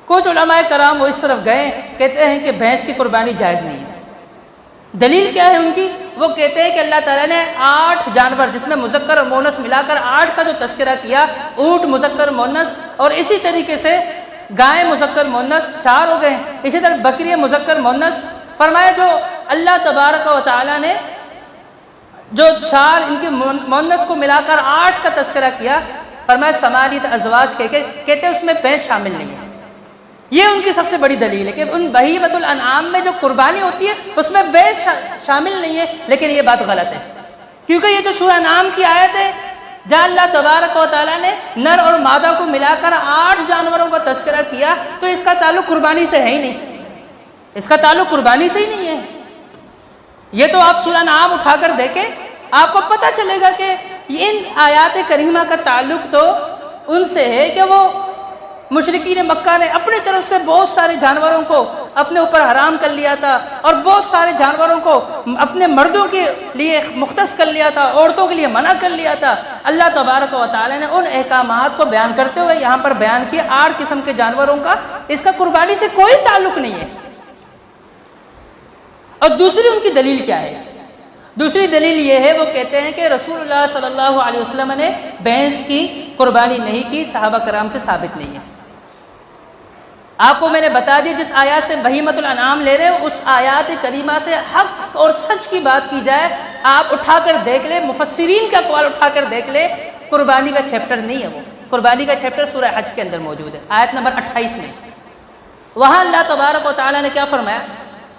کچھ علماء کرام وہ اس طرف گئے، کہتے ہیں کہ بھینس کی قربانی جائز نہیں ہے۔ دلیل کیا ہے ان کی؟ وہ کہتے ہیں کہ اللہ تعالیٰ نے 8 جانور جس میں مذکر اور مؤنث ملا کر 8 کا جو تذکرہ کیا، اونٹ مذکر مؤنث، اور اسی طریقے سے گائے مذکر مؤنث 4 ہو گئے، اسی طرح بکری مذکر مؤنث، فرمایا جو اللہ تبارک و تعالیٰ نے جو 4 ان کے مؤنث کو ملا کر 8 کا تذکرہ کیا، فرمایا ثمانیۃ ازواج کہتے اس میں بھینس شامل نہیں ہے۔ یہ ان کی سب سے بڑی دلیل ہے کہ ان بہیمۃ الانعام میں جو قربانی ہوتی ہے اس میں بھینس شامل نہیں ہے، لیکن یہ بات غلط ہے، کیونکہ یہ جو سورہ انعام کی آیت ہے جہاں اللہ تبارک و تعالیٰ نے نر اور مادہ کو ملا کر 8 جانوروں کا تذکرہ کیا، تو اس کا تعلق قربانی سے ہے ہی نہیں، اس کا تعلق قربانی سے ہی نہیں ہے۔ یہ تو آپ سورہ انعام اٹھا کر دیکھیں، آپ کو پتہ چلے گا کہ ان آیات کریمہ کا تعلق تو ان سے ہے کہ وہ مشرکین مکہ نے اپنی طرف سے بہت سارے جانوروں کو اپنے اوپر حرام کر لیا تھا، اور بہت سارے جانوروں کو اپنے مردوں کے لیے مختص کر لیا تھا، عورتوں کے لیے منع کر لیا تھا۔ اللہ تبارک و تعالی نے ان احکامات کو بیان کرتے ہوئے یہاں پر بیان کیا 8 قسم کے جانوروں کا، اس کا قربانی سے کوئی تعلق نہیں ہے۔ اور دوسری ان کی دلیل کیا ہے؟ دوسری دلیل یہ ہے، وہ کہتے ہیں کہ رسول اللہ صلی اللہ علیہ وسلم نے بھینس کی قربانی نہیں کی، صحابہ کرام سے ثابت نہیں ہے۔ آپ کو میں نے بتا دیا جس آیات سے بہیمۃ الانعام لے رہے ہو، اس آیات کریمہ سے حق اور سچ کی بات کی جائے، آپ اٹھا کر دیکھ لیں، مفسرین کا قول اٹھا کر دیکھ لیں، قربانی کا چیپٹر نہیں ہے وہ، قربانی کا چیپٹر سورہ حج کے اندر موجود ہے، آیت نمبر 28 میں۔ وہاں اللہ تبارک و تعالیٰ نے کیا فرمایا؟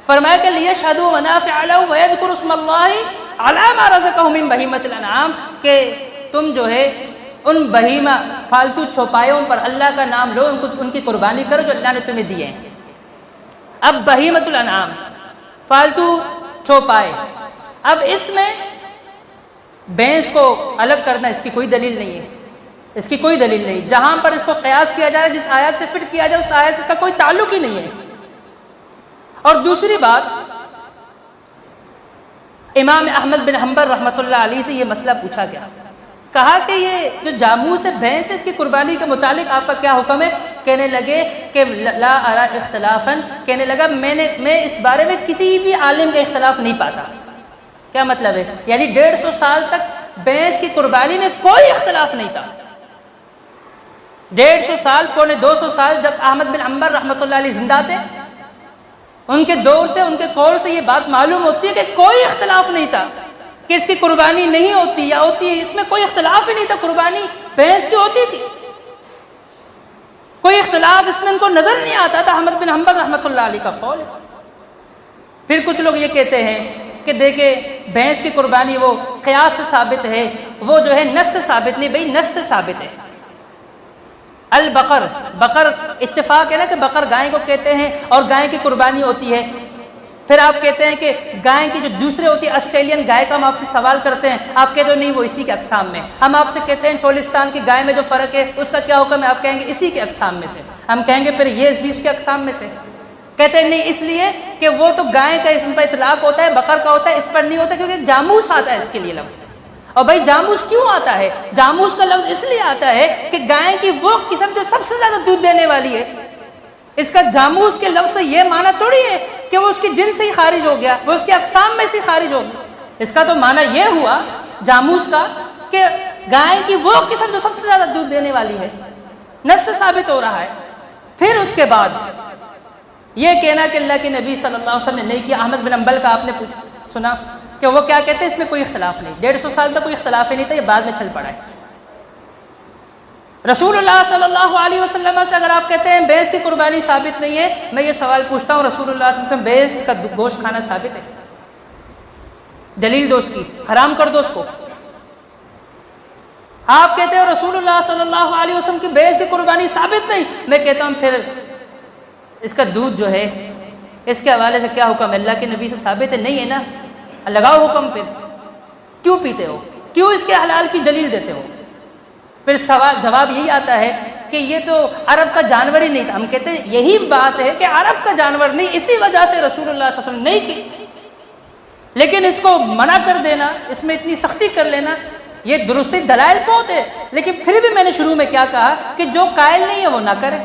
فرمایا کہ لیشہدوا منافع لہم ویذکروا اسم اللہ علی ما رزقہم من بہیمۃ الانعام، کہ تم جو ہے ان بہیمہ فالتو چوپایوں پر اللہ کا نام لو، ان کی قربانی کرو جو اللہ نے تمہیں دیے ہیں۔ اب بہیمۃ الانعام فالتو چوپائے، اب اس میں بھینس کو الگ کرنا اس کی کوئی دلیل نہیں ہے، اس کی کوئی دلیل نہیں۔ جہاں پر اس کو قیاس کیا جائے، جس آیت سے فٹ کیا جائے، اس آیت سے اس کا کوئی تعلق ہی نہیں ہے۔ اور دوسری بات، امام احمد بن حنبل رحمۃ اللہ علیہ سے یہ مسئلہ پوچھا گیا، کہا کہ یہ جو جاموس بھینس ہے اس کی قربانی کے متعلق آپ کا کیا حکم ہے؟ کہنے لگے کہ لا ارى اختلافا، کہنے لگا میں اس بارے میں کسی بھی عالم کا اختلاف نہیں پاتا۔ کیا مطلب ہے؟ یعنی 150 سال تک بھینس کی قربانی میں کوئی اختلاف نہیں تھا۔ 150 سال، پونے 200 سال جب احمد بن حنبل رحمۃ اللہ علیہ زندہ تھے، ان کے دور سے، ان کے قول سے یہ بات معلوم ہوتی ہے کہ کوئی اختلاف نہیں تھا کہ اس کی قربانی نہیں ہوتی یا ہوتی ہے، اس میں کوئی اختلاف ہی نہیں تھا، قربانی بھینس کی ہوتی تھی، کوئی اختلاف اس میں ان کو نظر نہیں آتا تھا۔ احمد بن حنبل رحمۃ اللہ علیہ کا قول ہے۔ پھر کچھ لوگ یہ کہتے ہیں کہ دیکھیں بھینس کی قربانی وہ قیاس سے ثابت ہے، وہ جو ہے نص سے ثابت نہیں۔ بھئی نص سے ثابت ہے۔ البقر، بقر اتفاق ہے نا کہ بقر گائے کو کہتے ہیں اور گائے کی قربانی ہوتی ہے۔ پھر آپ کہتے ہیں کہ گائے کی جو دوسرے ہوتی ہے آسٹریلین گائے کا، ہم آپ سے سوال کرتے ہیں، آپ کہتے ہو نہیں وہ اسی کے اقسام میں۔ ہم آپ سے کہتے ہیں چولستان کی گائے میں جو فرق ہے اس کا کیا حکم ہے؟ آپ کہیں گے اسی کے اقسام میں سے۔ ہم کہیں گے پھر یہ بھی اس کے اقسام میں سے۔ کہتے ہیں نہیں، اس لیے کہ وہ تو گائے کا اس پر اطلاق ہوتا ہے، بقر کا ہوتا ہے، اس پر نہیں ہوتا، کیونکہ جاموس آتا ہے اس کے لیے لفظ۔ اور بھائی جاموس کیوں آتا ہے؟ جاموس کا لفظ اس لیے آتا ہے کہ گائے کی وہ قسم جو سب سے زیادہ دودھ دینے والی ہے۔ اس کا جاموس کے لفظ سے یہ معنی تھوڑی ہے کہ وہ اس کی جنس سے ہی خارج ہو گیا، وہ اس کے اقسام میں سے خارج ہو گیا۔ اس کا تو معنی یہ ہوا جاموس کا کہ گائے کی وہ قسم جو سب سے زیادہ دودھ دینے والی ہے، نص سے ثابت ہو رہا ہے۔ پھر اس کے بعد یہ کہنا کہ اللہ کے نبی صلی اللہ علیہ وسلم نے نہیں کیا۔ احمد بن حنبل کا آپ نے پوچھا سنا کہ وہ کیا کہتے ہیں؟ اس میں کوئی اختلاف نہیں، 150 سال تک کوئی اختلاف ہی نہیں تھا، یہ بعد میں چل پڑا ہے۔ رسول اللہ صلی اللہ علیہ وسلم سے اگر آپ کہتے ہیں بھینس کی قربانی ثابت نہیں ہے، میں یہ سوال پوچھتا ہوں، رسول اللہ صلی اللہ علیہ وسلم بھینس کا گوشت کھانا ثابت ہے؟ دلیل دو اس کی، حرام کر دو اس کو۔ آپ کہتے ہیں رسول اللہ صلی اللہ علیہ وسلم کی بھینس کی قربانی ثابت نہیں، میں کہتا ہوں پھر اس کا دودھ جو ہے اس کے حوالے سے کیا حکم ہے؟ اللہ کے نبی سے ثابت ہے؟ نہیں ہے نا، لگاؤ حکم۔ پھر کیوں پیتے ہو؟ کیوں اس کے حلال کی دلیل دیتے ہو؟ پھر جواب یہی آتا ہے کہ یہ تو عرب کا جانور ہی نہیں تھا۔ ہم کہتے ہیں یہی بات ہے کہ عرب کا جانور نہیں، اسی وجہ سے رسول اللہ صلی اللہ علیہ وسلم نہیں کی، لیکن اس کو منع کر دینا، اس میں اتنی سختی کر لینا، یہ درستی دلائل بہت ہے، لیکن پھر بھی میں نے شروع میں کیا کہا کہ جو قائل نہیں ہے وہ نہ کرے۔